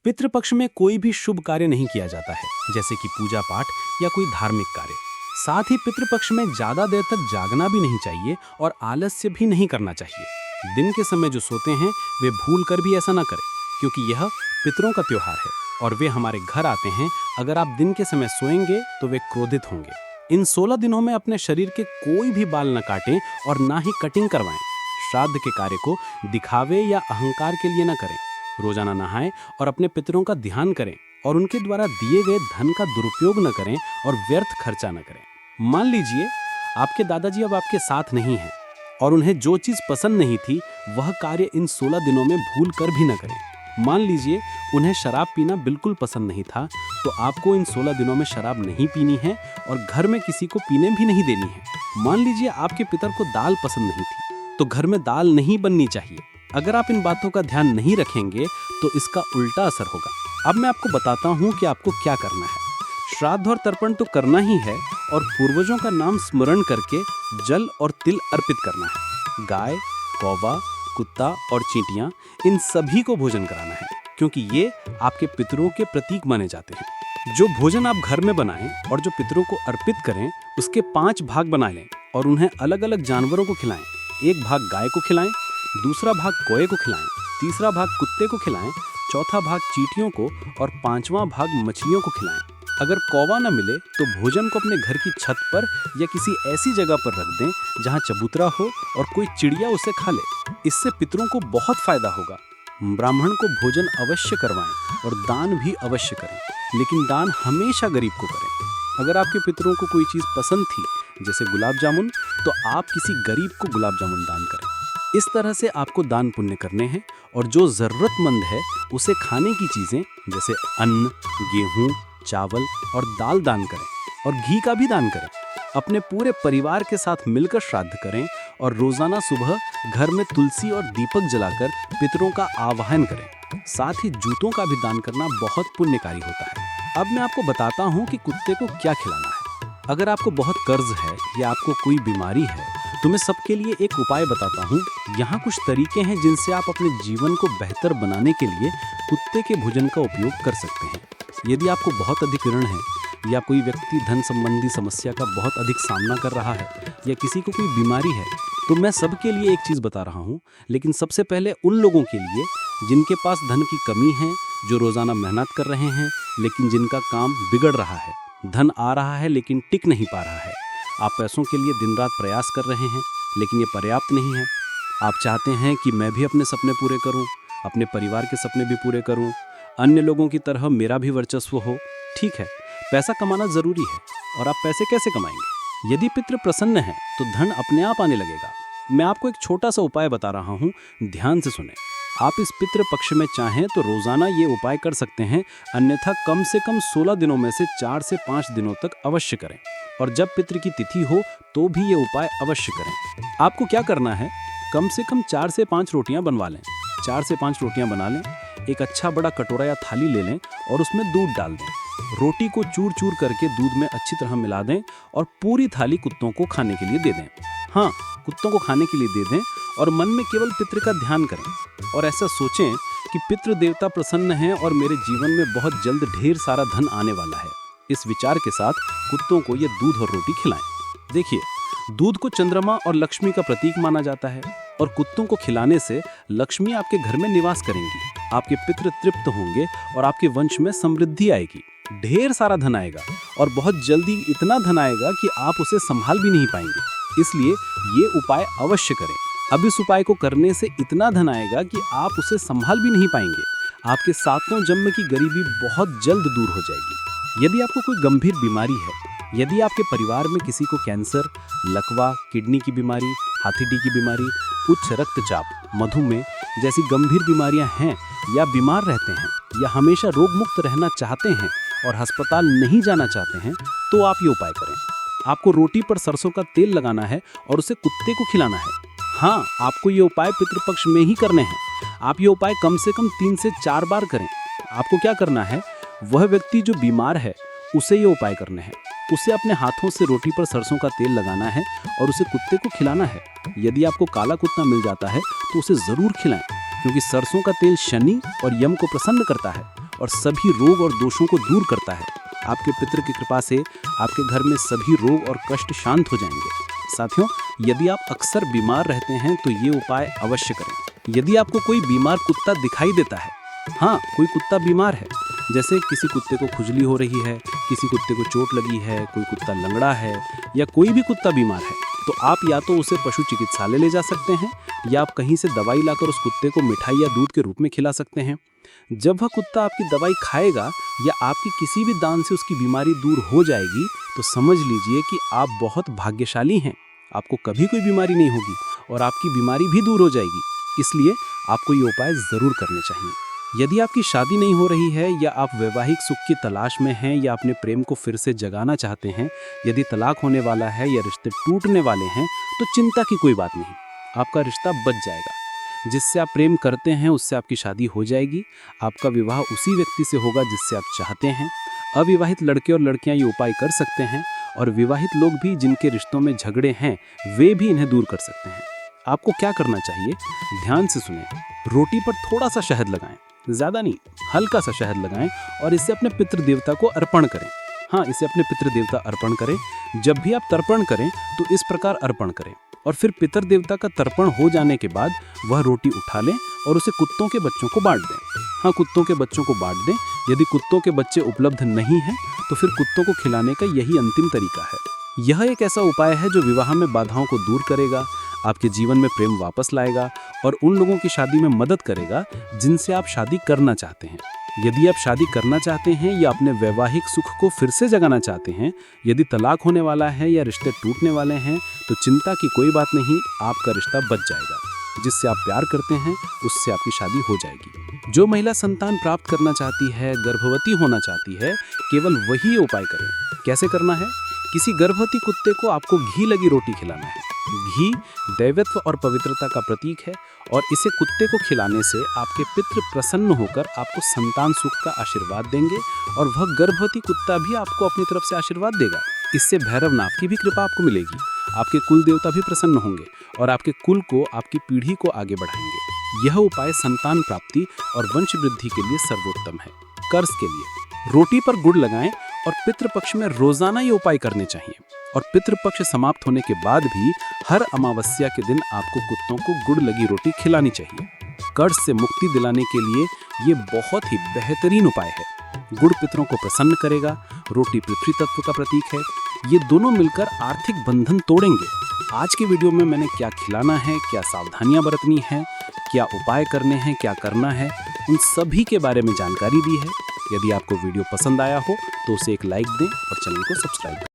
पितृपक्ष में कोई भी शुभ कार्य नहीं किया जाता है, जैसे कि पूजा पाठ या कोई धार्मिक कार्य। साथ ही पितृपक्ष में ज्यादा देर तक जागना भी नहीं चाहिए और आलस्य भी नहीं करना चाहिए। दिन के समय जो सोते हैं वे भूल कर भी ऐसा ना करें, क्योंकि यह पितरों का त्योहार है और वे हमारे घर आते हैं। अगर आप दिन के समय सोएंगे तो वे क्रोधित होंगे। इन 16 दिनों में अपने शरीर के कोई भी बाल न काटें और ना ही कटिंग करवाएं। श्राद्ध के कार्य को दिखावे या अहंकार के लिए न करें। रोजाना नहाएं और अपने पितरों का ध्यान करें और उनके द्वारा दिए गए धन का दुरुपयोग न करें और व्यर्थ खर्चा न करें। मान लीजिए आपके दादाजी अब आपके साथ नहीं हैं और उन्हें जो चीज पसंद नहीं थी वह कार्य इन 16 दिनों में भूल कर भी न करें। मान लीजिए उन्हें शराब पीना बिल्कुल पसंद नहीं था, तो आपको इन 16 दिनों में शराब नहीं पीनी है और घर में किसी को पीने भी नहीं देनी है। मान लीजिए आपके पितर को दाल पसंद नहीं थी, तो घर में दाल नहीं बननी चाहिए। अगर आप इन बातों का ध्यान नहीं रखेंगे तो इसका उल्टा असर होगा। अब मैं आपको बताता हूँ कि आपको क्या करना है। श्राद्ध और तर्पण तो करना ही है और पूर्वजों का नाम स्मरण करके जल और तिल अर्पित करना है। गाय, कौवा, कुत्ता और चींटियां, इन सभी को भोजन कराना है, क्योंकि ये आपके पितरों के प्रतीक माने जाते हैं। जो भोजन आप घर में बनाएं और जो पितरों को अर्पित करें, उसके 5 भाग बना लें और उन्हें अलग अलग जानवरों को खिलाएं। एक भाग गाय को खिलाएं, दूसरा भाग कौए को खिलाएं, तीसरा भाग कुत्ते को खिलाएं, चौथा भाग चींटियों को और 5वां भाग मछलियों को खिलाएं। अगर कौवा न मिले तो भोजन को अपने घर की छत पर या किसी ऐसी जगह पर रख दें जहां चबूतरा हो और कोई चिड़िया उसे खा ले। इससे पितरों को बहुत फायदा होगा। ब्राह्मण को भोजन अवश्य करवाएं और दान भी अवश्य करें, लेकिन दान हमेशा गरीब को करें। अगर आपके पितरों को कोई चीज़ पसंद थी, जैसे गुलाब जामुन, तो आप किसी गरीब को गुलाब जामुन दान करें। इस तरह से आपको दान पुण्य करने हैं और जो ज़रूरतमंद है उसे खाने की चीज़ें जैसे अन्न, गेहूँ, चावल और दाल दान करें और घी का भी दान करें। अपने पूरे परिवार के साथ मिलकर श्राद्ध करें और रोजाना सुबह घर में तुलसी और दीपक जलाकर पितरों का आवाहन करें। साथ ही जूतों का भी दान करना बहुत पुण्यकारी होता है। अब मैं आपको बताता हूँ कि कुत्ते को क्या खिलाना है। अगर आपको बहुत कर्ज है या आपको कोई बीमारी है तो मैं सबके लिए एक उपाय बताता हूँ। यहाँ कुछ तरीके हैं जिनसे आप अपने जीवन को बेहतर बनाने के लिए कुत्ते के भोजन का उपयोग कर सकते हैं। यदि आपको बहुत अधिक ऋण है या कोई व्यक्ति धन संबंधी समस्या का बहुत अधिक सामना कर रहा है या किसी को कोई बीमारी है, तो मैं सबके लिए एक चीज़ बता रहा हूँ। लेकिन सबसे पहले उन लोगों के लिए जिनके पास धन की कमी है, जो रोज़ाना मेहनत कर रहे हैं लेकिन जिनका काम बिगड़ रहा है। धन आ रहा है लेकिन टिक नहीं पा रहा है। आप पैसों के लिए दिन रात प्रयास कर रहे हैं लेकिन ये पर्याप्त नहीं है। आप चाहते हैं कि मैं भी अपने सपने पूरे करूं, अपने परिवार के सपने भी पूरे करूं, अन्य लोगों की तरह मेरा भी वर्चस्व हो। ठीक है, पैसा कमाना जरूरी है और आप पैसे कैसे कमाएंगे? यदि पितृ प्रसन्न हैं तो धन अपने आप आने लगेगा। मैं आपको एक छोटा सा उपाय बता रहा हूँ, ध्यान से सुने। आप इस पितृ पक्ष में चाहें तो रोजाना ये उपाय कर सकते हैं, अन्यथा कम से कम 16 दिनों में से 4 से 5 दिनों तक अवश्य करें। और जब पितृ की तिथि हो तो भी ये उपाय अवश्य करें। आपको क्या करना है, कम से कम 4 से 5 रोटियां बनवा लें। 4 से 5 रोटियां बना लें, एक अच्छा बड़ा कटोरा या थाली ले लें और उसमें दूध डाल दें। रोटी को चूर चूर करके दूध में अच्छी तरह मिला दें और पूरी थाली कुत्तों को खाने के लिए दे दें। हाँ, कुत्तों को खाने के लिए दे दें और मन में केवल पितृ का ध्यान करें और ऐसा सोचें कि पितृ देवता प्रसन्न हैं और मेरे जीवन में बहुत जल्द ढेर सारा धन आने वाला है। इस विचार के साथ कुत्तों को ये दूध और रोटी खिलाएं। देखिए, दूध को चंद्रमा और लक्ष्मी का प्रतीक माना जाता है और कुत्तों को खिलाने से लक्ष्मी आपके घर में निवास करेंगी, आपके पितृ तृप्त होंगे और आपके वंश में समृद्धि आएगी। ढेर सारा धन आएगा और बहुत जल्दी इतना धन आएगा कि आप उसे संभाल भी नहीं पाएंगे। इसलिए ये उपाय अवश्य करें। अब इस उपाय को करने से इतना धन आएगा कि आप उसे संभाल भी नहीं पाएंगे। आपके 7वें जन्म की गरीबी बहुत जल्द दूर हो जाएगी। यदि आपको कोई गंभीर बीमारी है, यदि आपके परिवार में किसी को कैंसर, लकवा, किडनी की बीमारी, हाथीडी की बीमारी, उच्च रक्तचाप, मधुमेह जैसी गंभीर बीमारियां हैं या बीमार रहते हैं या हमेशा रोग मुक्त रहना चाहते हैं और अस्पताल नहीं जाना चाहते हैं, तो आप ये उपाय करें। आपको रोटी पर सरसों का तेल लगाना है और उसे कुत्ते को खिलाना है। हाँ, आपको ये उपाय पितृपक्ष में ही करने हैं। आप ये उपाय कम से कम 3 से 4 बार करें। आपको क्या करना है, वह व्यक्ति जो बीमार है उसे ये उपाय करने हैं। उसे अपने हाथों से रोटी पर सरसों का तेल लगाना है और उसे कुत्ते को खिलाना है। यदि आपको काला कुत्ता मिल जाता है तो उसे जरूर खिलाएं, क्योंकि सरसों का तेल शनि और यम को प्रसन्न करता है और सभी रोग और दोषों को दूर करता है। आपके पितृ की कृपा से आपके घर में सभी रोग और कष्ट शांत हो जाएंगे। साथियों, यदि आप अक्सर बीमार रहते हैं तो ये उपाय अवश्य करें। यदि आपको कोई बीमार कुत्ता दिखाई देता है, हाँ, कोई कुत्ता बीमार है, जैसे किसी कुत्ते को खुजली हो रही है, किसी कुत्ते को चोट लगी है, कोई कुत्ता लंगड़ा है या कोई भी कुत्ता बीमार है, तो आप या तो उसे पशु चिकित्सालय ले जा सकते हैं या आप कहीं से दवाई लाकर उस कुत्ते को मिठाई या दूध के रूप में खिला सकते हैं। जब वह कुत्ता आपकी दवाई खाएगा या आपकी किसी भी दान से उसकी बीमारी दूर हो जाएगी तो समझ लीजिए कि आप बहुत भाग्यशाली हैं। आपको कभी कोई बीमारी नहीं होगी और आपकी बीमारी भी दूर हो जाएगी। इसलिए आपको ये उपाय ज़रूर करने चाहिए। यदि आपकी शादी नहीं हो रही है या आप वैवाहिक सुख की तलाश में हैं या अपने प्रेम को फिर से जगाना चाहते हैं, यदि तलाक होने वाला है या रिश्ते टूटने वाले हैं, तो चिंता की कोई बात नहीं, आपका रिश्ता बच जाएगा। जिससे आप प्रेम करते हैं उससे आपकी शादी हो जाएगी। आपका विवाह उसी व्यक्ति से होगा जिससे आप चाहते हैं। अविवाहित लड़के और लड़कियां ये उपाय कर सकते हैं और विवाहित लोग भी जिनके रिश्तों में झगड़े हैं वे भी इन्हें दूर कर सकते हैं। आपको क्या करना चाहिए, ध्यान से सुनें। रोटी पर थोड़ा सा शहद लगाएं, ज़्यादा नहीं, हल्का सा शहद लगाएं और इसे अपने पितृ देवता को अर्पण करें। हाँ, इसे अपने पितृ देवता अर्पण करें। जब भी आप तर्पण करें तो इस प्रकार अर्पण करें और फिर पितर देवता का तर्पण हो जाने के बाद वह रोटी उठा लें और उसे कुत्तों के बच्चों को बांट दें। हाँ, कुत्तों के बच्चों को बांट दें। यदि कुत्तों के बच्चे उपलब्ध नहीं हैं तो फिर कुत्तों को खिलाने का यही अंतिम तरीका है। यह एक ऐसा उपाय है जो विवाह में बाधाओं को दूर करेगा, आपके जीवन में प्रेम वापस लाएगा और उन लोगों की शादी में मदद करेगा जिनसे आप शादी करना चाहते हैं। यदि आप शादी करना चाहते हैं या अपने वैवाहिक सुख को फिर से जगाना चाहते हैं, यदि तलाक होने वाला है या रिश्ते टूटने वाले हैं, तो चिंता की कोई बात नहीं, आपका रिश्ता बच जाएगा। जिससे आप प्यार करते हैं उससे आपकी शादी हो जाएगी। जो महिला संतान प्राप्त करना चाहती है, गर्भवती होना चाहती है, केवल वही उपाय करें। कैसे करना है? किसी गर्भवती कुत्ते को आपको घी लगी रोटी खिलाना है। घी दैवत्व और पवित्रता का प्रतीक है और इसे कुत्ते को खिलाने से आपके पितृ प्रसन्न होकर आपको संतान सुख का आशीर्वाद देंगे और वह गर्भवती कुत्ता भी आपको अपनी तरफ से आशीर्वाद देगा। इससे भैरवनाथ की भी कृपा आपको मिलेगी। आपके कुल देवता भी प्रसन्न होंगे और आपके कुल को, आपकी पीढ़ी को आगे बढ़ाएंगे। यह उपाय संतान प्राप्ति और वंश वृद्धि के लिए सर्वोत्तम है। कर्ज के लिए रोटी पर गुड़ लगाएं और पितृपक्ष में रोजाना ये उपाय करने चाहिए और पितृपक्ष समाप्त होने के बाद भी हर अमावस्या के दिन आपको कुत्तों को गुड़ लगी रोटी खिलानी चाहिए। कर्ज से मुक्ति दिलाने के लिए ये बहुत ही बेहतरीन उपाय है। गुड़ पितरों को प्रसन्न करेगा, रोटी पृथ्वी तत्व का प्रतीक है। ये दोनों मिलकर आर्थिक बंधन तोड़ेंगे। आज की वीडियो में मैंने क्या खिलाना है, क्या सावधानियां बरतनी है, क्या उपाय करने हैं, क्या करना है, उन सभी के बारे में जानकारी दी है। यदि आपको वीडियो पसंद आया हो तो उसे एक लाइक दें और चैनल को सब्सक्राइब करें।